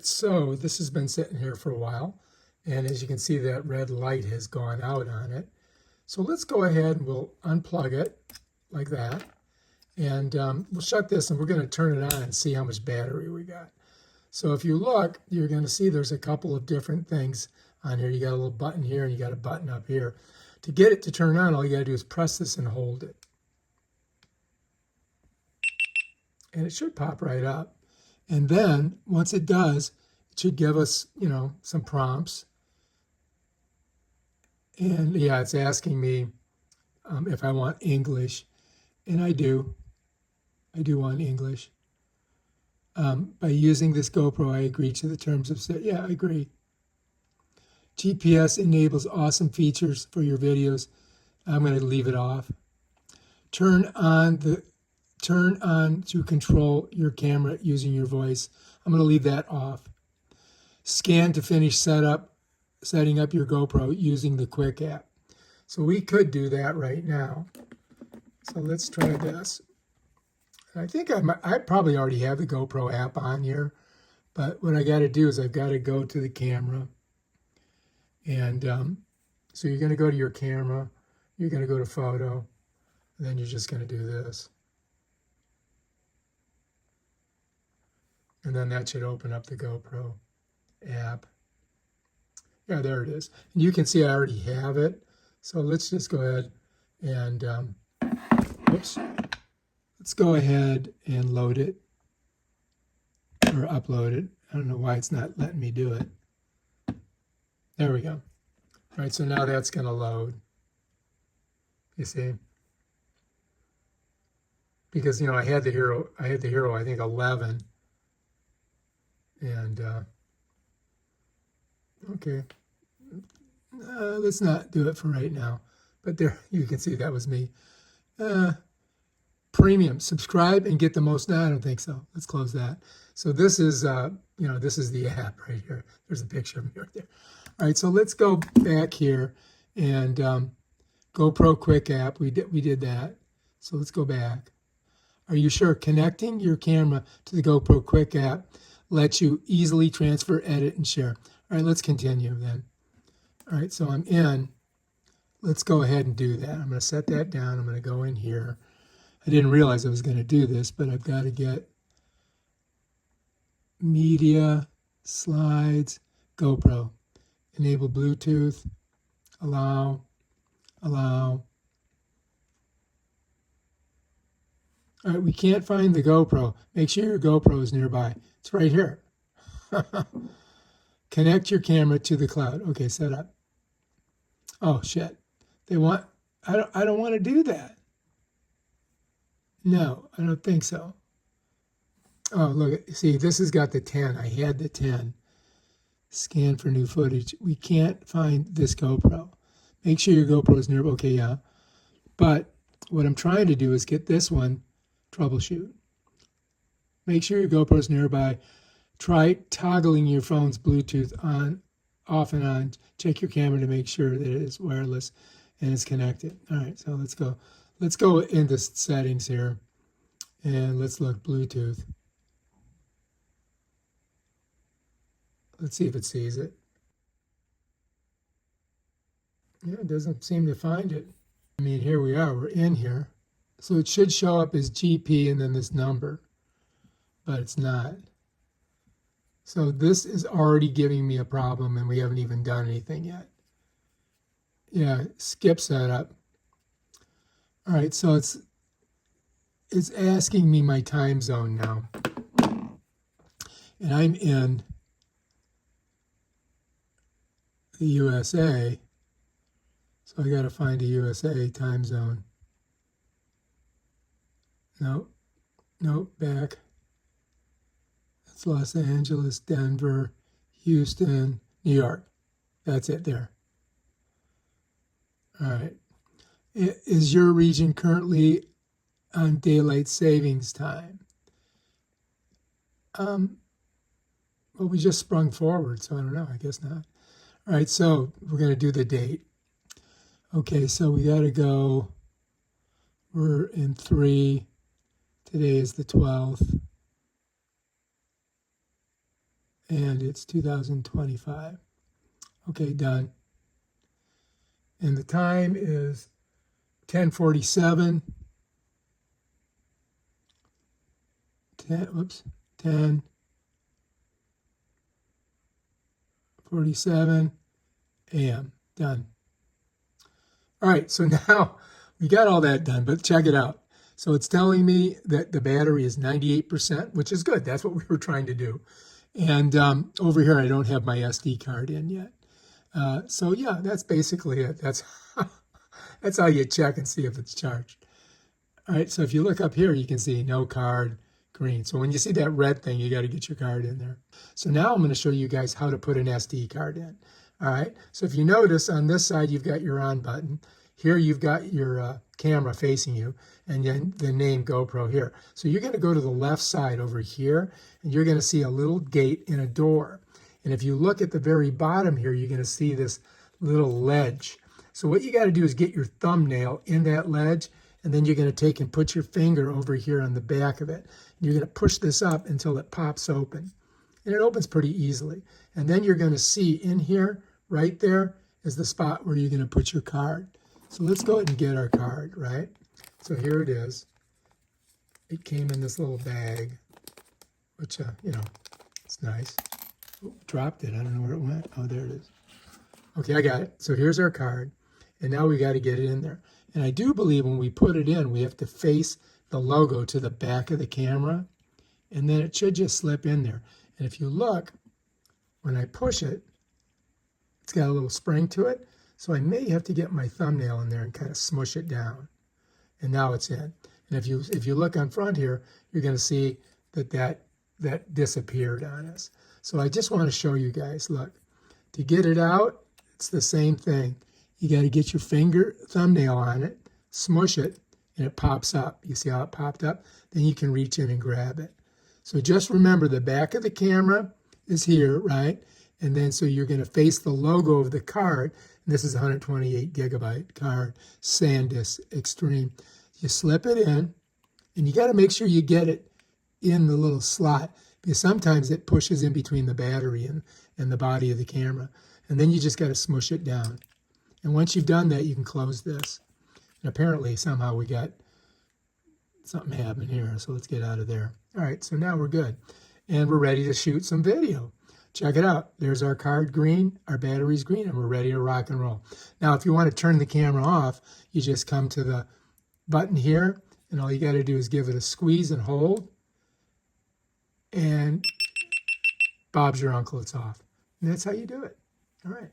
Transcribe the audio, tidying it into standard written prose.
So this has been sitting here for a while, and as you can see, that red light has gone out on it. So let's go ahead and we'll unplug it like that, and we'll shut this and we're going to turn it on and see how much battery we got. So if you look, you're going to see there's a couple of different things on here. You got a little button here and you got a button up here. To get it to turn on, all you got to do is press this and hold it. And it should pop right up. And then once it does, it should give us, some prompts. And yeah, it's asking me if I want English. And I do. I do want English. By using this GoPro, I agree to the terms of service. Yeah, I agree. GPS enables awesome features for your videos. I'm going to leave it off. Turn on to control your camera using your voice. I'm going to leave that off. Scan to finish setting up your GoPro using the Quick app. So we could do that right now. So let's try this. I think I probably already have the GoPro app on here, but what I got to do is I've got to go to the camera. And so you're going to go to your camera, you're going to go to photo, and then you're just going to do this. And then that should open up the GoPro app. Yeah, there it is. And you can see I already have it. So let's just go ahead and, let's go ahead and load it or upload it. I don't know why it's not letting me do it. There we go. All right, so now that's going to load. You see? Because, I had the Hero, I think 11. And, okay. Let's not do it for right now. But there, you can see that was me. Premium, subscribe and get the most. No, I don't think so. Let's close that. So this is, this is the app right here. There's a picture of me right there. All right, so let's go back here and GoPro Quick app. We did that. So let's go back. Are you sure? Connecting your camera to the GoPro Quick app lets you easily transfer, edit, and share. All right, let's continue then. All right, so I'm in. Let's go ahead and do that. I'm going to set that down. I'm going to go in here. I didn't realize I was going to do this, but I've got to get media, slides, GoPro, enable Bluetooth, allow. All right, we can't find the GoPro. Make sure your GoPro is nearby. It's right here. Connect your camera to the cloud. Okay, set up. Oh shit. I don't want to do that. No, I don't think so. Oh, look, see, this has got the 10. I had the 10. Scan for new footage. We can't find this GoPro. Make sure your GoPro is nearby. Okay, yeah. But what I'm trying to do is get this one, troubleshoot. Make sure your GoPro is nearby. Try toggling your phone's Bluetooth on, off and on. Check your camera to make sure that it is wireless and it's connected. All right, so let's go. Let's go into settings here and let's look Bluetooth. Let's see if it sees it. Yeah, it doesn't seem to find it. I mean, here we are, we're in here. So it should show up as GP and then this number, but it's not. So this is already giving me a problem and we haven't even done anything yet. Yeah, skip setup. All right, so it's asking me my time zone now. And I'm in the USA. So I got to find a USA time zone. Nope, back. That's Los Angeles, Denver, Houston, New York. That's it there. All right. Is your region currently on daylight savings time? Well, we just sprung forward, so I don't know. I guess not. All right, so we're going to do the date. Okay, so we got to go. We're in 3. Today is the 12th. and it's 2025. Okay, done. And the time is 10:47. 10:47 a.m. Done. All right, so now we got all that done, but check it out. So it's telling me that the battery is 98%, which is good. That's what we were trying to do. And over here, I don't have my SD card in yet. So yeah, that's basically it. That's how you check and see if it's charged. All right, so if you look up here, you can see no card, green. So when you see that red thing, you got to get your card in there. So now I'm going to show you guys how to put an SD card in. All right, so if you notice on this side, you've got your on button. Here you've got your camera facing you, and then the name GoPro here. So you're going to go to the left side over here, and you're going to see a little gate and a door. And if you look at the very bottom here, you're going to see this little ledge. So what you got to do is get your thumbnail in that ledge, and then you're going to take and put your finger over here on the back of it. You're going to push this up until it pops open. And it opens pretty easily. And then you're going to see in here, right there, is the spot where you're going to put your card. So let's go ahead and get our card, right? So here it is. It came in this little bag, which, it's nice. Oh, dropped it. I don't know where it went. Oh, there it is. Okay, I got it. So here's our card. And now we got to get it in there. And I do believe when we put it in, we have to face the logo to the back of the camera. And then it should just slip in there. And if you look, when I push it, it's got a little spring to it. So I may have to get my thumbnail in there and kind of smush it down. And now it's in. And if you look on front here, you're going to see that disappeared on us. So I just want to show you guys, look, to get it out, it's the same thing. You got to get your thumbnail on it, smush it, and it pops up. You see how it popped up? Then you can reach in and grab it. So just remember the back of the camera is here, right? And then so you're going to face the logo of the card. And this is a 128 gigabyte card, SanDisk Extreme. You slip it in, and you got to make sure you get it in the little slot, because sometimes it pushes in between the battery and the body of the camera. And then you just got to smush it down. And once you've done that, you can close this. And apparently somehow we got something happening here. So let's get out of there. All right, so now we're good. And we're ready to shoot some video. Check it out. There's our card green, our battery's green, and we're ready to rock and roll. Now, if you want to turn the camera off, you just come to the button here, and all you got to do is give it a squeeze and hold. And Bob's your uncle, it's off. And that's how you do it. All right.